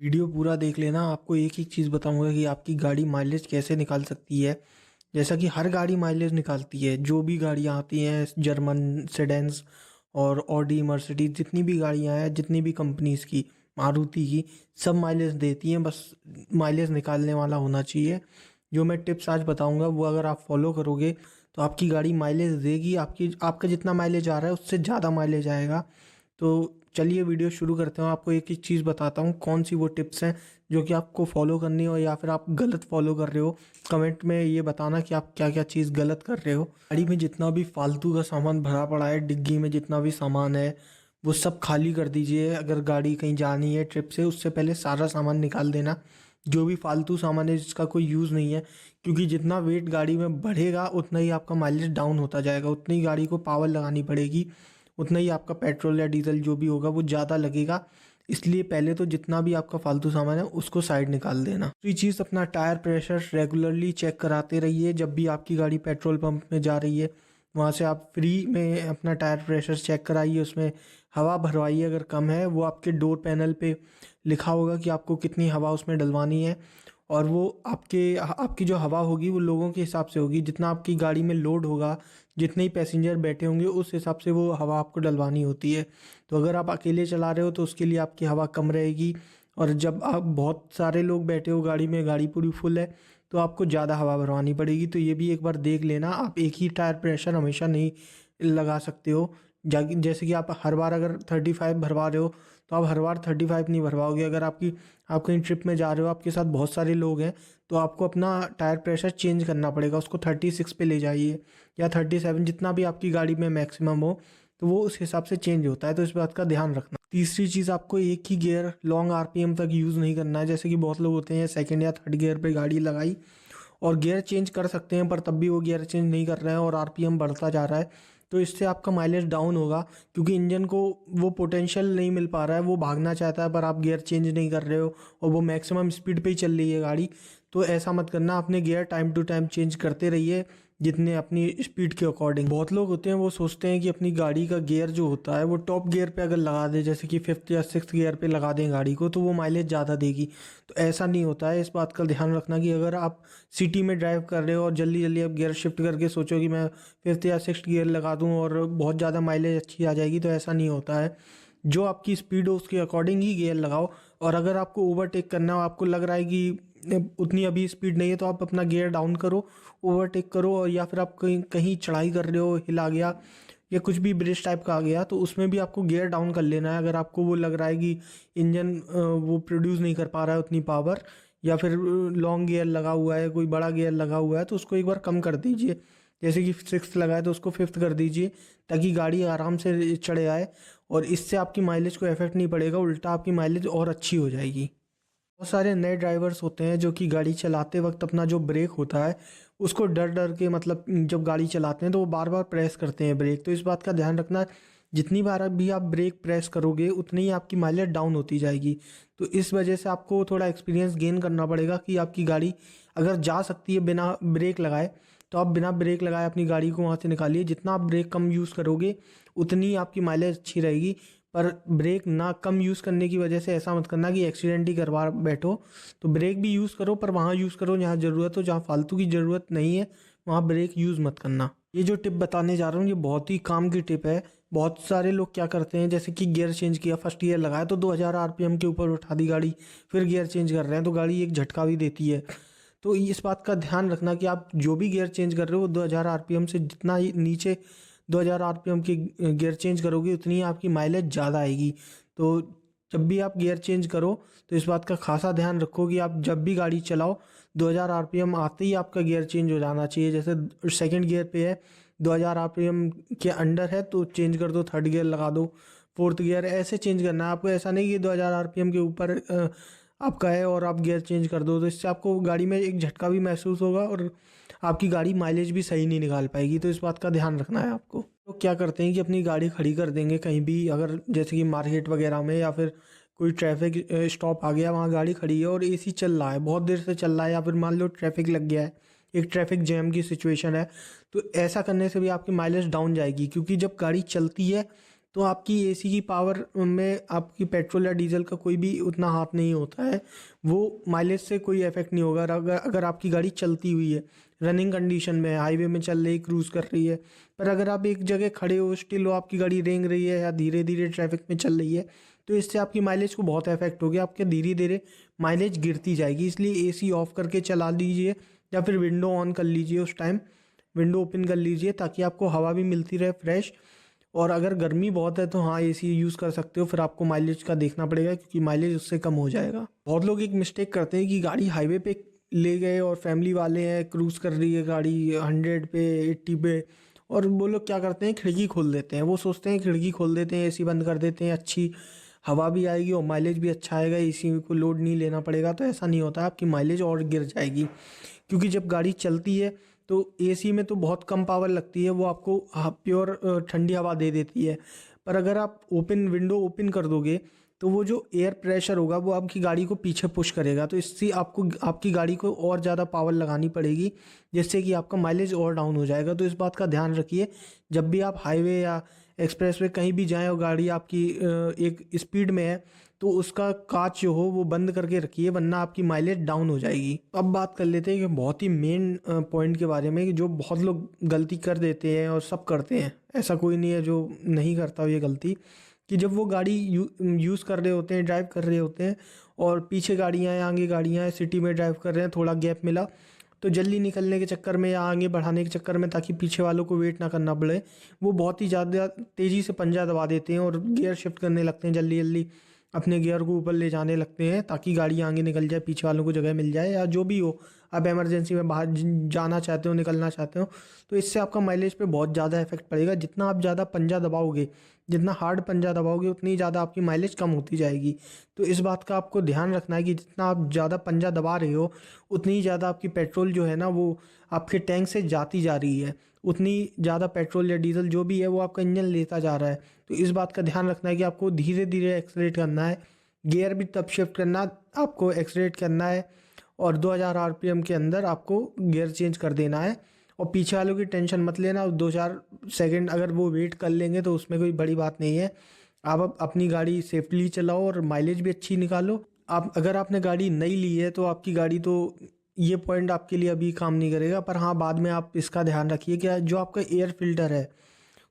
Video पूरा देख लेना। आपको एक ही चीज़ बताऊंगा कि आपकी गाड़ी माइलेज कैसे निकाल सकती है। जैसा कि हर गाड़ी माइलेज निकालती है, जो भी गाड़ियाँ आती हैं जर्मन सेडेंस और ऑडी मर्सिडीज, जितनी भी गाड़ियाँ हैं, जितनी भी कंपनीज़ की, मारुति की, सब माइलेज देती हैं। बस माइलेज निकालने वाला होना चाहिए। जो मैं टिप्स आज बताऊंगा वो अगर आप फॉलो करोगे तो आपकी गाड़ी माइलेज देगी। आपका जितना माइलेज आ रहा है उससे ज़्यादा माइलेज आएगा। तो चलिए वीडियो शुरू करते हैं। आपको एक ही चीज़ बताता हूँ कौन सी वो टिप्स हैं जो कि आपको फॉलो करनी हो, या फिर आप गलत फॉलो कर रहे हो। कमेंट में ये बताना कि आप क्या क्या चीज़ गलत कर रहे हो। गाड़ी में जितना भी फालतू का सामान भरा पड़ा है, डिग्गी में जितना भी सामान है, वो सब खाली कर दीजिए। अगर गाड़ी कहीं जानी है ट्रिप से, उससे पहले सारा सामान निकाल देना, जो भी फालतू सामान है जिसका कोई यूज़ नहीं है। क्योंकि जितना वेट गाड़ी में बढ़ेगा उतना ही आपका माइलेज डाउन होता जाएगा, उतनी ही गाड़ी को पावर लगानी पड़ेगी, उतना ही आपका पेट्रोल या डीजल जो भी होगा वो ज़्यादा लगेगा। इसलिए पहले तो जितना भी आपका फालतू सामान है उसको साइड निकाल देना। दूसरी चीज़, अपना टायर प्रेशर रेगुलरली चेक कराते रहिए। जब भी आपकी गाड़ी पेट्रोल पंप में जा रही है, वहाँ से आप फ्री में अपना टायर प्रेशर चेक कराइए। उसमें हवा भरवाइए, अगर कम है वो आपके डोर पैनल पे लिखा होगा कि आपको कितनी हवा उसमें डलवानी है। और वो आपकी जो हवा होगी वो लोगों के हिसाब से होगी, जितना आपकी गाड़ी में लोड होगा, जितने ही पैसेंजर बैठे होंगे उस हिसाब से वो हवा आपको डलवानी होती है। तो अगर आप अकेले चला रहे हो तो उसके लिए आपकी हवा कम रहेगी, और जब आप बहुत सारे लोग बैठे हो गाड़ी में, गाड़ी पूरी फुल है, तो आपको ज़्यादा हवा भरवानी पड़ेगी। तो ये भी एक बार देख लेना। आप एक ही टायर प्रेशर हमेशा नहीं लगा सकते हो। जैसे कि आप हर बार अगर 35 भरवा रहे हो तो आप हर बार 35 नहीं भरवाओगे। अगर आप कहीं ट्रिप में जा रहे हो, आपके साथ बहुत सारे लोग हैं, तो आपको अपना टायर प्रेशर चेंज करना पड़ेगा। उसको 36 पे ले जाइए या 37, जितना भी आपकी गाड़ी में मैक्सिमम हो, तो वो उस हिसाब से चेंज होता है। तो इस बात का ध्यान रखना। तीसरी चीज़, आपको एक ही गियर लॉन्ग आरपीएम तक यूज़ नहीं करना है। जैसे कि बहुत लोग होते हैं सेकंड या थर्ड गियर पे गाड़ी लगाई और गियर चेंज कर सकते हैं, पर तब भी वो गियर चेंज नहीं कर रहे हैं और आरपीएम बढ़ता जा रहा है। तो इससे आपका माइलेज डाउन होगा, क्योंकि इंजन को वो पोटेंशियल नहीं मिल पा रहा है। वो भागना चाहता है पर आप गियर चेंज नहीं कर रहे हो, और वो मैक्सिमम स्पीड पे ही चल रही है गाड़ी। तो ऐसा मत करना, अपने gear time to time change करते रहिए, जितने अपनी स्पीड के अकॉर्डिंग। बहुत लोग होते हैं वो सोचते हैं कि अपनी गाड़ी का गियर जो होता है वो टॉप गियर पे अगर लगा दे, जैसे कि फिफ्थ या सिक्स्थ गियर पे लगा दें गाड़ी को, तो वो माइलेज ज़्यादा देगी। तो ऐसा नहीं होता है। इस बात का ध्यान रखना कि अगर आप सिटी में ड्राइव कर रहे हो और जल्दी जल्दी आप गियर शिफ्ट करके सोचो कि मैं फिफ्थ या सिक्स्थ गियर लगा दूं और बहुत ज़्यादा माइलेज अच्छी आ जाएगी, तो ऐसा नहीं होता है। जो आपकी स्पीड हो उसके अकॉर्डिंग ही गियर लगाओ। और अगर आपको ओवरटेक करना हो, आपको लग रहा है कि उतनी अभी स्पीड नहीं है, तो आप अपना गियर डाउन करो, ओवरटेक करो। और या फिर आप कहीं कहीं चढ़ाई कर रहे हो, हिला गया या कुछ भी ब्रिज टाइप का आ गया, तो उसमें भी आपको गियर डाउन कर लेना है। अगर आपको वो लग रहा है कि इंजन वो प्रोड्यूस नहीं कर पा रहा है उतनी पावर, या फिर लॉन्ग गियर लगा हुआ है, कोई बड़ा गियर लगा हुआ है, तो उसको एक बार कम कर दीजिए। जैसे कि सिक्स्थ लगा है तो उसको फिफ्थ कर दीजिए, ताकि गाड़ी आराम से चढ़े आए। और इससे आपकी माइलेज को इफेक्ट नहीं पड़ेगा, उल्टा आपकी माइलेज और अच्छी हो जाएगी। बहुत सारे नए ड्राइवर्स होते हैं जो कि गाड़ी चलाते वक्त अपना जो ब्रेक होता है उसको डर डर के, मतलब जब गाड़ी चलाते हैं तो वो बार बार प्रेस करते हैं ब्रेक। तो इस बात का ध्यान रखना, जितनी बार भी आप ब्रेक प्रेस करोगे उतनी ही आपकी माइलेज डाउन होती जाएगी। तो इस वजह से आपको थोड़ा एक्सपीरियंस गेन करना पड़ेगा कि आपकी गाड़ी अगर जा सकती है बिना ब्रेक लगाए, तो आप बिना ब्रेक लगाए अपनी गाड़ी को वहाँ से निकालिए। जितना आप ब्रेक कम यूज़ करोगे उतनी आपकी माइलेज अच्छी रहेगी। पर ब्रेक ना कम यूज़ करने की वजह से ऐसा मत करना कि एक्सीडेंट ही करवा बैठो। तो ब्रेक भी यूज़ करो, पर वहाँ यूज़ करो जहाँ ज़रूरत हो। जहाँ फालतू की ज़रूरत नहीं है वहाँ ब्रेक यूज़ मत करना। ये जो टिप बताने जा रहा हूँ ये बहुत ही काम की टिप है। बहुत सारे लोग क्या करते हैं, जैसे कि गियर चेंज किया, फर्स्ट गियर लगाया तो 2000 आरपीएम के ऊपर उठा दी गाड़ी, फिर गियर चेंज कर रहे हैं तो गाड़ी एक झटका भी देती है। तो इस बात का ध्यान रखना कि आप जो भी गियर चेंज कर रहे हो 2000 आरपीएम से जितना ही नीचे 2000 आरपीएम के गियर चेंज करोगे उतनी ही आपकी माइलेज ज़्यादा आएगी। तो जब भी आप गियर चेंज करो तो इस बात का खासा ध्यान रखो कि आप जब भी गाड़ी चलाओ 2000 आरपीएम आते ही आपका गियर चेंज हो जाना चाहिए। जैसे सेकंड गियर पे है, 2000 आरपीएम के अंडर है तो चेंज कर दो, थर्ड गियर लगा दो, फोर्थ गियर ऐसे चेंज करना है आपको। ऐसा नहीं कि 2000 आरपीएम के ऊपर आपका है और आप गियर चेंज कर दो, तो इससे आपको गाड़ी में एक झटका भी महसूस होगा और आपकी गाड़ी माइलेज भी सही नहीं निकाल पाएगी। तो इस बात का ध्यान रखना है आपको। तो क्या करते हैं कि अपनी गाड़ी खड़ी कर देंगे कहीं भी, अगर जैसे कि मार्केट वगैरह में, या फिर कोई ट्रैफिक स्टॉप आ गया, वहाँ गाड़ी खड़ी है और एसी चल रहा है, बहुत देर से चल रहा है, या फिर मान लो ट्रैफिक लग गया है, एक ट्रैफिक जैम की सिचुएशन है, तो ऐसा करने से भी आपकी माइलेज डाउन जाएगी। क्योंकि जब गाड़ी चलती है तो आपकी एसी की पावर में आपकी पेट्रोल या डीजल का कोई भी उतना हाथ नहीं होता है। वो माइलेज से कोई इफेक्ट नहीं होगा अगर अगर आपकी गाड़ी चलती हुई है, रनिंग कंडीशन में है, हाईवे में चल रही, क्रूज़ कर रही है। पर अगर आप एक जगह खड़े हो, स्टिल हो, आपकी गाड़ी रेंग रही है या धीरे धीरे ट्रैफिक में चल रही है, तो इससे आपकी माइलेज को बहुत इफेक्ट हो गया, आपके धीरे धीरे माइलेज गिरती जाएगी। इसलिए एसी ऑफ करके चला लीजिए या फिर विंडो ऑन कर लीजिए, उस टाइम विंडो ओपन कर लीजिए ताकि आपको हवा भी मिलती रहे फ्रेश। और अगर गर्मी बहुत है तो हाँ, एसी यूज़ कर सकते हो, फिर आपको माइलेज का देखना पड़ेगा क्योंकि माइलेज उससे कम हो जाएगा। बहुत लोग एक मिस्टेक करते हैं कि गाड़ी हाईवे पे ले गए और फैमिली वाले हैं, क्रूज़ कर रही है गाड़ी 100 पे 80 पे, और वो लोग क्या करते हैं, खिड़की खोल देते हैं। वो सोचते हैं खिड़की खोल देते हैं, एसी बंद कर देते हैं, अच्छी हवा भी आएगी और माइलेज भी अच्छा आएगा, एसी को लोड नहीं लेना पड़ेगा। तो ऐसा नहीं होता, आपकी माइलेज और गिर जाएगी। क्योंकि जब गाड़ी चलती है तो एसी में तो बहुत कम पावर लगती है, वो आपको प्योर ठंडी हवा दे देती है। पर अगर आप विंडो ओपन कर दोगे तो वो जो एयर प्रेशर होगा वो आपकी गाड़ी को पीछे पुश करेगा, तो इससे आपको आपकी गाड़ी को और ज़्यादा पावर लगानी पड़ेगी, जिससे कि आपका माइलेज और डाउन हो जाएगा। तो इस बात का ध्यान रखिए, जब भी आप हाईवे या एक्सप्रेस वे कहीं भी जाएं और गाड़ी आपकी एक स्पीड में है, तो उसका कांच जो हो वो बंद करके रखिए, वरना आपकी माइलेज डाउन हो जाएगी। अब बात कर लेते हैं कि बहुत ही मेन पॉइंट के बारे में, कि जो बहुत लोग गलती कर देते हैं और सब करते हैं, ऐसा कोई नहीं है जो नहीं करता ये गलती, कि जब वो गाड़ी यूज़ कर रहे होते हैं, ड्राइव कर रहे होते हैं, और पीछे गाड़ियाँ हैं, आगे गाड़ियाँ हैं, सिटी में ड्राइव कर रहे हैं, थोड़ा गैप मिला तो जल्दी निकलने के चक्कर में या आगे बढ़ाने के चक्कर में, ताकि पीछे वालों को वेट ना करना पड़े, वो बहुत ही ज़्यादा तेज़ी से पंजा दबा देते हैं और गियर शिफ्ट करने लगते हैं, जल्दी जल्दी अपने गियर को ऊपर ले जाने लगते हैं ताकि गाड़ी आगे निकल जाए, पीछे वालों को जगह मिल जाए, या जो भी हो, आप इमरजेंसी में बाहर जाना चाहते हो, निकलना चाहते हो, तो इससे आपका माइलेज पे बहुत ज़्यादा इफेक्ट पड़ेगा। जितना आप ज़्यादा पंजा दबाओगे, जितना हार्ड पंजा दबाओगे, उतनी ज़्यादा आपकी माइलेज कम होती जाएगी। तो इस बात का आपको ध्यान रखना है कि जितना आप ज़्यादा पंजा दबा रहे हो, उतनी ही ज़्यादा आपकी पेट्रोल जो है ना वो आपके टैंक से जाती जा रही है, उतनी ज़्यादा पेट्रोल या डीजल जो भी है वो आपका इंजन लेता जा रहा है। तो इस बात का ध्यान रखना है कि आपको धीरे धीरे एक्सलेट करना है, गियर भी तब शिफ्ट करना, आपको एक्सलेट करना है, और 2000 आरपीएम के अंदर आपको गियर चेंज कर देना है। और पीछे वालों की टेंशन मत लेना, 2-4 सेकंड अगर वो वेट कर लेंगे तो उसमें कोई बड़ी बात नहीं है। आप अपनी गाड़ी सेफ्टली चलाओ और माइलेज भी अच्छी निकालो। आप अगर आपने गाड़ी नई ली है तो आपकी गाड़ी तो ये पॉइंट आपके लिए अभी काम नहीं करेगा, पर हाँ, बाद में आप इसका ध्यान रखिए कि जो आपका एयर फिल्टर है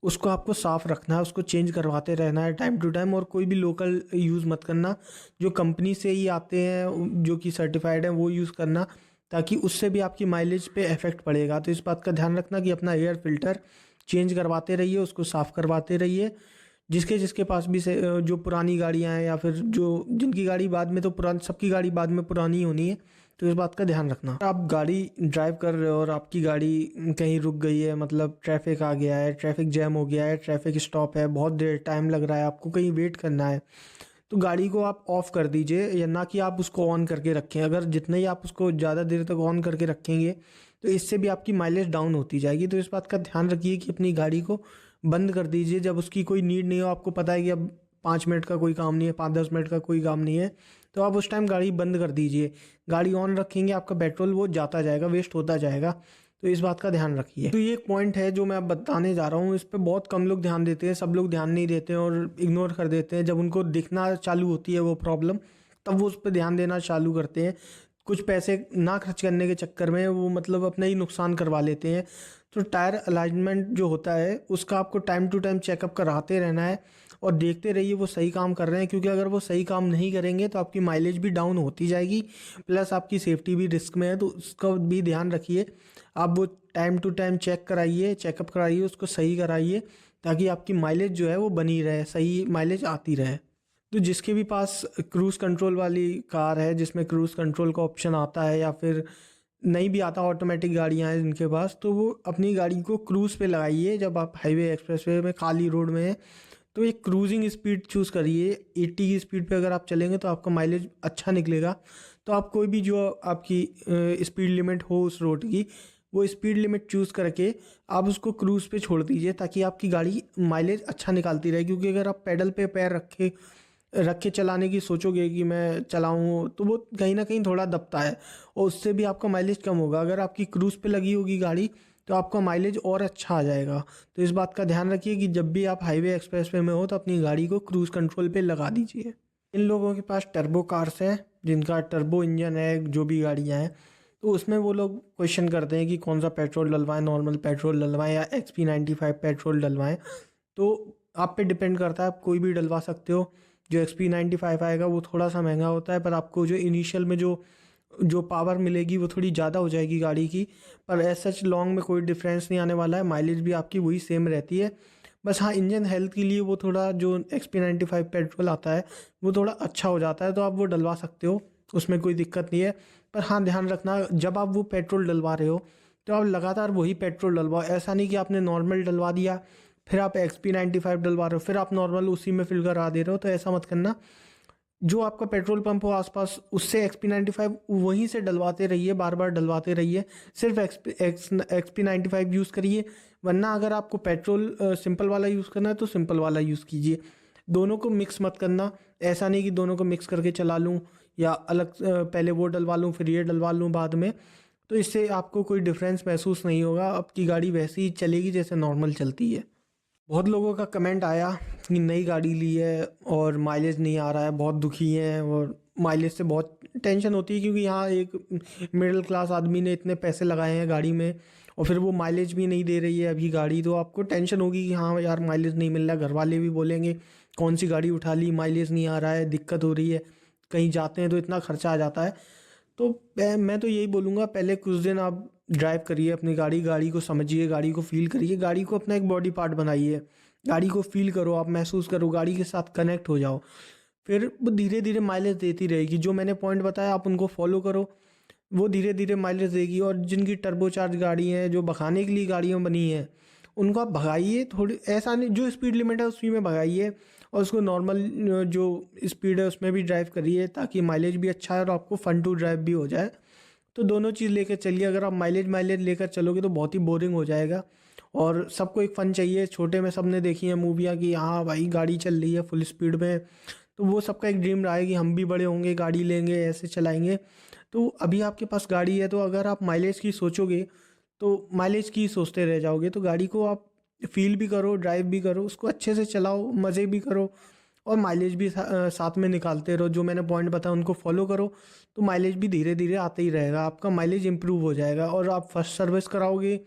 उसको आपको साफ़ रखना है, उसको चेंज करवाते रहना है टाइम टू टाइम, और कोई भी लोकल यूज़ मत करना, जो कंपनी से ही आते हैं जो कि सर्टिफाइड हैं वो यूज़ करना, ताकि उससे भी आपकी माइलेज पे इफेक्ट पड़ेगा। तो इस बात का ध्यान रखना कि अपना एयर फिल्टर चेंज करवाते रहिए, उसको साफ़ करवाते रहिए। जिसके जिसके पास भी जो पुरानी गाड़ियाँ हैं या फिर जो जिनकी गाड़ी बाद में, तो पुरानी सबकी गाड़ी बाद में पुरानी होनी है, तो इस बात का ध्यान रखना। आप गाड़ी ड्राइव कर रहे हो और आपकी गाड़ी कहीं रुक गई है, मतलब ट्रैफिक आ गया है, ट्रैफिक जैम हो गया है, ट्रैफिक स्टॉप है, बहुत देर टाइम लग रहा है, आपको कहीं वेट करना है, तो गाड़ी को आप ऑफ़ कर दीजिए, या ना कि आप उसको ऑन करके रखें। अगर जितना ही आप उसको ज़्यादा देर तक ऑन करके रखेंगे तो इससे भी आपकी माइलेज डाउन होती जाएगी। तो इस बात का ध्यान रखिए कि अपनी गाड़ी को बंद कर दीजिए जब उसकी कोई नीड नहीं हो, आपको पता है कि अब 5 मिनट का कोई काम नहीं है, 5-10 मिनट का कोई काम नहीं है, तो आप उस टाइम गाड़ी बंद कर दीजिए। गाड़ी ऑन रखेंगे, आपका पेट्रोल वो जाता जाएगा, वेस्ट होता जाएगा। तो इस बात का ध्यान रखिए। तो ये एक पॉइंट है जो मैं अब बताने जा रहा हूँ, इस पे बहुत कम लोग ध्यान देते हैं, सब लोग ध्यान नहीं देते हैं और इग्नोर कर देते हैं। जब उनको दिखना चालू होती है वो प्रॉब्लम, तब वो उस पर ध्यान देना चालू करते हैं। कुछ पैसे ना खर्च करने के चक्कर में वो मतलब अपना ही नुकसान करवा लेते हैं। तो टायर अलाइनमेंट जो होता है उसका आपको टाइम टू टाइम चेकअप कराते रहना है और देखते रहिए वो सही काम कर रहे हैं, क्योंकि अगर वो सही काम नहीं करेंगे तो आपकी माइलेज भी डाउन होती जाएगी, प्लस आपकी सेफ्टी भी रिस्क में है। तो उसका भी ध्यान रखिए, आप वो टाइम टू टाइम चेक कराइए, चेकअप कराइए, उसको सही कराइए, ताकि आपकी माइलेज जो है वो बनी रहे, सही माइलेज आती रहे। तो जिसके भी पास क्रूज़ कंट्रोल वाली कार है, जिसमें क्रूज़ कंट्रोल का ऑप्शन आता है, या फिर नहीं भी आता, ऑटोमेटिक गाड़ियाँ हैं जिनके पास, तो वो अपनी गाड़ी को क्रूज़ पे लगाइए। जब आप हाईवे एक्सप्रेसवे में खाली रोड में हैं तो एक क्रूजिंग स्पीड चूज़ करिए। 80 की स्पीड पे अगर आप चलेंगे तो आपका माइलेज अच्छा निकलेगा। तो आप कोई भी जो आपकी स्पीड लिमिट हो उस रोड की, वो स्पीड लिमिट चूज़ करके आप उसको क्रूज़ पे छोड़ दीजिए, ताकि आपकी गाड़ी माइलेज अच्छा निकालती रहे। क्योंकि अगर आप पैडल पे पैर रख के चलाने की सोचोगे कि मैं चलाऊँ, तो वो कहीं ना कहीं थोड़ा दबता है और उससे भी आपका माइलेज कम होगा। अगर आपकी क्रूज़ पे लगी होगी गाड़ी तो आपका माइलेज और अच्छा आ जाएगा। तो इस बात का ध्यान रखिए कि जब भी आप हाईवे एक्सप्रेसवे में हो तो अपनी गाड़ी को क्रूज़ कंट्रोल पे लगा दीजिए। इन लोगों के पास टर्बो कार्स हैं, जिनका टर्बो इंजन है, जो भी गाड़ियाँ हैं, तो उसमें वो लोग क्वेश्चन करते हैं कि कौन सा पेट्रोल डलवाएं, नॉर्मल पेट्रोल डलवाएं या XP95 पेट्रोल डलवाएं। तो आप पे डिपेंड करता है, आप कोई भी डलवा सकते हो। जो XP95 आएगा वो थोड़ा सा महंगा होता है, पर आपको जो इनिशियल में जो जो पावर मिलेगी वो थोड़ी ज़्यादा हो जाएगी गाड़ी की, पर एज सच लॉन्ग में कोई डिफरेंस नहीं आने वाला है। माइलेज भी आपकी वही सेम रहती है। बस हाँ, इंजन हेल्थ के लिए वो थोड़ा जो XP95 पेट्रोल आता है वो थोड़ा अच्छा हो जाता है, तो आप वो डलवा सकते हो, उसमें कोई दिक्कत नहीं है। पर हाँ, ध्यान रखना जब आप वो पेट्रोल डलवा रहे हो तो आप लगातार वही पेट्रोल डलवाओ। ऐसा नहीं कि आपने नॉर्मल डलवा दिया, फिर आप XP95 डलवा रहे हो, फिर आप नॉर्मल उसी में फिल करा दे रहे हो, तो ऐसा मत करना। जो आपका पेट्रोल पंप हो आसपास, उससे XP95 वहीं से डलवाते रहिए, बार बार डलवाते रहिए। सिर्फ XP95 यूज़ करिए, वरना अगर आपको पेट्रोल सिंपल वाला यूज़ करना है तो सिंपल वाला यूज़ कीजिए। दोनों को मिक्स मत करना। ऐसा नहीं कि दोनों को मिक्स करके चला लूँ या अलग पहले वो डलवा लूँ फिर ये डलवा लूँ बाद में, तो इससे आपको कोई डिफरेंस महसूस नहीं होगा। आपकी गाड़ी वैसे ही चलेगी जैसे नॉर्मल चलती है। बहुत लोगों का कमेंट आया कि नई गाड़ी ली है और माइलेज नहीं आ रहा है, बहुत दुखी हैं और माइलेज से बहुत टेंशन होती है, क्योंकि यहाँ एक मिडिल क्लास आदमी ने इतने पैसे लगाए हैं गाड़ी में और फिर वो माइलेज भी नहीं दे रही है अभी गाड़ी, तो आपको टेंशन होगी कि हाँ यार माइलेज नहीं मिल रहा है। घर वाले भी बोलेंगे कौन सी गाड़ी उठा ली, माइलेज नहीं आ रहा है, दिक्कत हो रही है, कहीं जाते हैं तो इतना खर्चा आ जाता है। तो मैं तो यही बोलूँगा, पहले कुछ दिन आप ड्राइव करिए अपनी गाड़ी, गाड़ी को समझिए, गाड़ी को फील करिए, गाड़ी को अपना एक बॉडी पार्ट बनाइए, गाड़ी को फील करो, आप महसूस करो, गाड़ी के साथ कनेक्ट हो जाओ। फिर वो धीरे धीरे माइलेज देती रहेगी। जो मैंने पॉइंट बताया आप उनको फॉलो करो, वो धीरे धीरे माइलेज देगी। और जिनकी टर्बोचार्ज गाड़ी हैं, जो भगाने के लिए गाड़ियाँ बनी हैं, उनको आप भगाइए थोड़ी, ऐसा नहीं जो स्पीड लिमिट है उसी में भगाइए और उसको नॉर्मल जो स्पीड है उसमें भी ड्राइव करिए, ताकि माइलेज भी अच्छा है और आपको फन टू ड्राइव भी हो जाए। तो दोनों चीज़ लेकर चलिए। अगर आप माइलेज माइलेज लेकर चलोगे तो बहुत ही बोरिंग हो जाएगा और सबको एक फ़न चाहिए। छोटे में सबने देखी है मूवियाँ कि हाँ भाई गाड़ी चल रही है फुल स्पीड में, तो वो सबका एक ड्रीम रहा है कि हम भी बड़े होंगे, गाड़ी लेंगे, ऐसे चलाएंगे। तो अभी आपके पास गाड़ी है, तो अगर आप माइलेज की सोचोगे तो माइलेज की सोचते रह जाओगे। तो गाड़ी को आप फील भी करो, ड्राइव भी करो, उसको अच्छे से चलाओ, मज़े भी करो और माइलेज भी साथ में निकालते रहो। जो मैंने पॉइंट बताया उनको फॉलो करो, तो माइलेज भी धीरे धीरे आते ही रहेगा, आपका माइलेज इंप्रूव हो जाएगा। और आप फर्स्ट सर्विस कराओगे,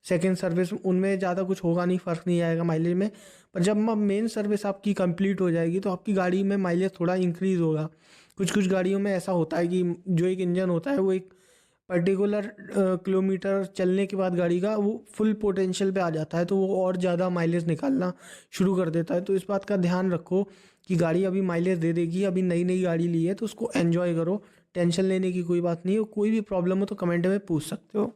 सेकंड सर्विस, उनमें ज़्यादा कुछ होगा नहीं, फ़र्क नहीं आएगा माइलेज में। पर जब मेन सर्विस आपकी कंप्लीट हो जाएगी तो आपकी गाड़ी में माइलेज थोड़ा इंक्रीज़ होगा। कुछ कुछ गाड़ियों में ऐसा होता है कि जो एक इंजन होता है वो एक पर्टिकुलर किलोमीटर चलने के बाद गाड़ी का वो फुल पोटेंशियल पे आ जाता है, तो वो और ज़्यादा माइलेज निकालना शुरू कर देता है। तो इस बात का ध्यान रखो कि गाड़ी अभी माइलेज दे देगी, अभी नई नई गाड़ी ली है तो उसको एन्जॉय करो, टेंशन लेने की कोई बात नहीं है। कोई भी प्रॉब्लम हो तो कमेंट में पूछ सकते हो।